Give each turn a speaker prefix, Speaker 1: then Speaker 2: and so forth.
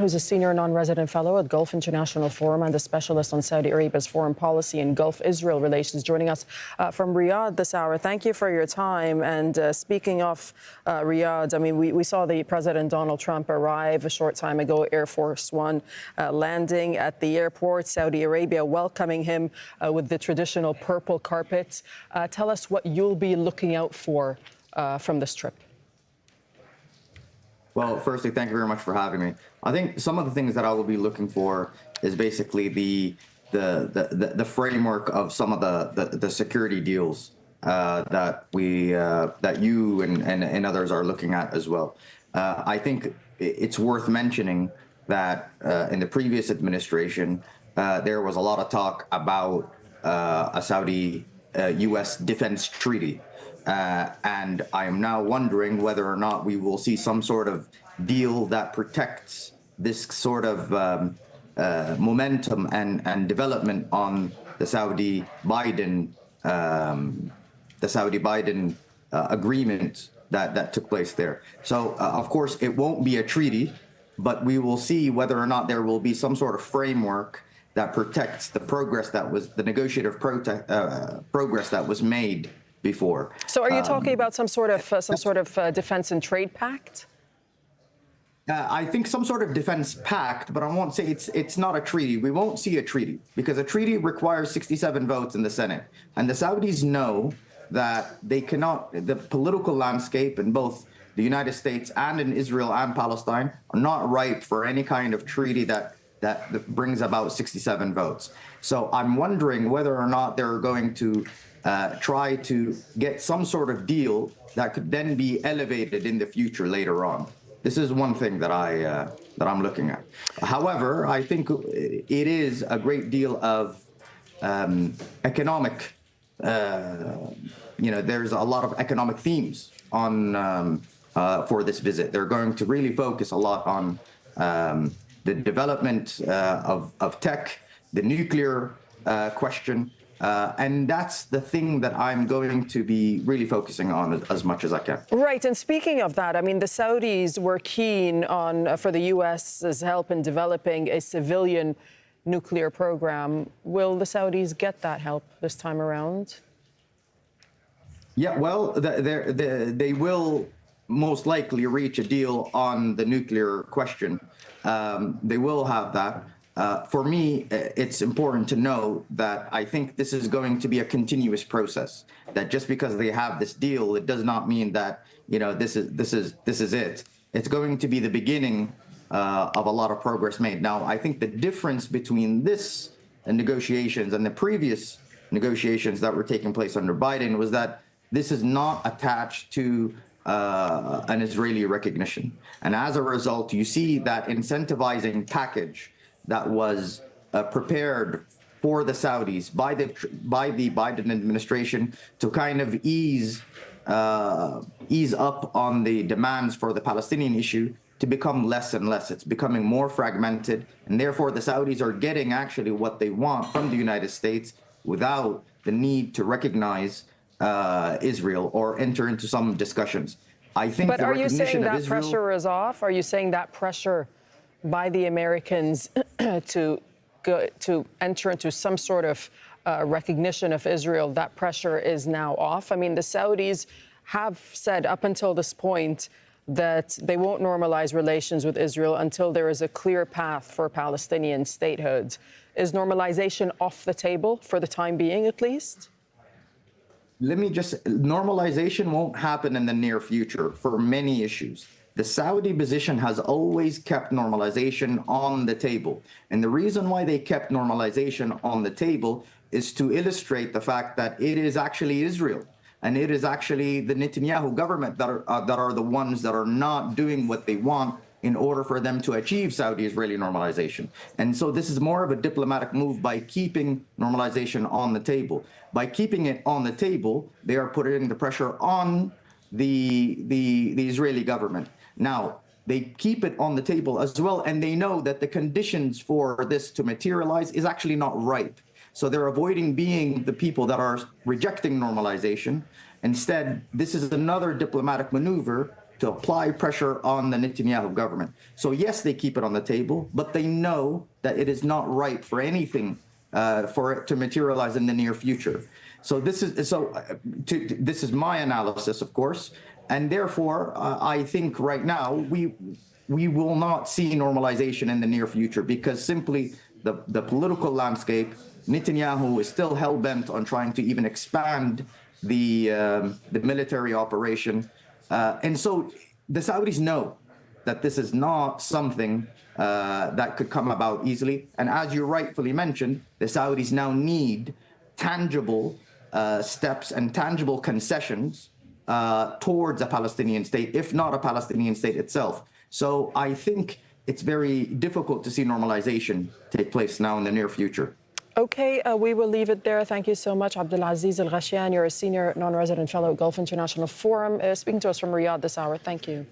Speaker 1: Who's a senior non-resident fellow at Gulf International Forum and a specialist on Saudi Arabia's foreign policy and Gulf-Israel relations, joining us from Riyadh this hour. Thank you for your time. And speaking of Riyadh, I mean, we saw the President Donald Trump arrive a short time ago, Air Force One landing at the airport, Saudi Arabia welcoming him with the traditional purple carpet. Tell us what you'll be looking out for from this trip.
Speaker 2: Well, firstly, thank you very much for having me. I think some of the things that I will be looking for is basically the framework of some of the security deals that you and others are looking at as well. I think it's worth mentioning that in the previous administration, there was a lot of talk about a Saudi U.S. defense treaty. And I am now wondering whether or not we will see some sort of deal that protects this sort of momentum and development on the Saudi Biden agreement that took place there. So, of course, it won't be a treaty, but we will see whether or not there will be some sort of framework that protects the progress that was the negotiative progress that was made before.
Speaker 1: So are you talking about some sort of defense and trade pact?
Speaker 2: I think some sort of defense pact, but I won't say it's not a treaty. We won't see a treaty because a treaty requires 67 votes in the Senate. And the Saudis know that they cannot, the political landscape in both the United States and in Israel and Palestine are not ripe for any kind of treaty that brings about 67 votes. So I'm wondering whether or not they're going to try to get some sort of deal that could then be elevated in the future later on. This is one thing that I'm looking at. However, I think it is a great deal of economic. There's a lot of economic themes on for this visit. They're going to really focus a lot on the development of tech, the nuclear question. And that's the thing that I'm going to be really focusing on as much as I can.
Speaker 1: Right. And speaking of that, I mean, the Saudis were keen on for the U.S.'s help in developing a civilian nuclear program. Will the Saudis get that help this time around?
Speaker 2: Yeah, well, they will most likely reach a deal on the nuclear question. They will have that. For me, it's important to know that I think this is going to be a continuous process. That just because they have this deal, it does not mean that this is it. It's going to be the beginning of a lot of progress made. Now, I think the difference between this negotiations and the previous negotiations that were taking place under Biden was that this is not attached to an Israeli recognition, and as a result, you see that incentivizing package that was prepared for the Saudis by the Biden administration to kind of ease up on the demands for the Palestinian issue to become less and less. It's becoming more fragmented, and therefore the Saudis are getting actually what they want from the United States without the need to recognize Israel or enter into some discussions. I think.
Speaker 1: But are you saying that pressure is off? Are you saying that pressure by the Americans to enter into some sort of recognition of Israel, that pressure is now off? I mean, the Saudis have said up until this point that they won't normalize relations with Israel until there is a clear path for Palestinian statehood. Is normalization off the table for the time being, at least?
Speaker 2: Normalization won't happen in the near future for many issues. The Saudi position has always kept normalization on the table. And the reason why they kept normalization on the table is to illustrate the fact that it is actually Israel and it is actually the Netanyahu government that are the ones that are not doing what they want in order for them to achieve Saudi-Israeli normalization. And so this is more of a diplomatic move by keeping normalization on the table. By keeping it on the table, they are putting the pressure on the Israeli government. Now, they keep it on the table as well, and they know that the conditions for this to materialize is actually not ripe. So they're avoiding being the people that are rejecting normalization. Instead, this is another diplomatic maneuver to apply pressure on the Netanyahu government. So yes, they keep it on the table, but they know that it is not right for anything for it to materialize in the near future. So this is my analysis, of course, and therefore I think right now we will not see normalization in the near future because simply the political landscape, Netanyahu is still hell-bent on trying to even expand the military operation. And so the Saudis know that this is not something that could come about easily. And as you rightfully mentioned, the Saudis now need tangible steps and tangible concessions towards a Palestinian state, if not a Palestinian state itself. So I think it's very difficult to see normalization take place now in the near future.
Speaker 1: Okay, we will leave it there. Thank you so much, Abdulaziz al-Ghashian. You're a senior non-resident fellow at Gulf International Forum, speaking to us from Riyadh this hour. Thank you.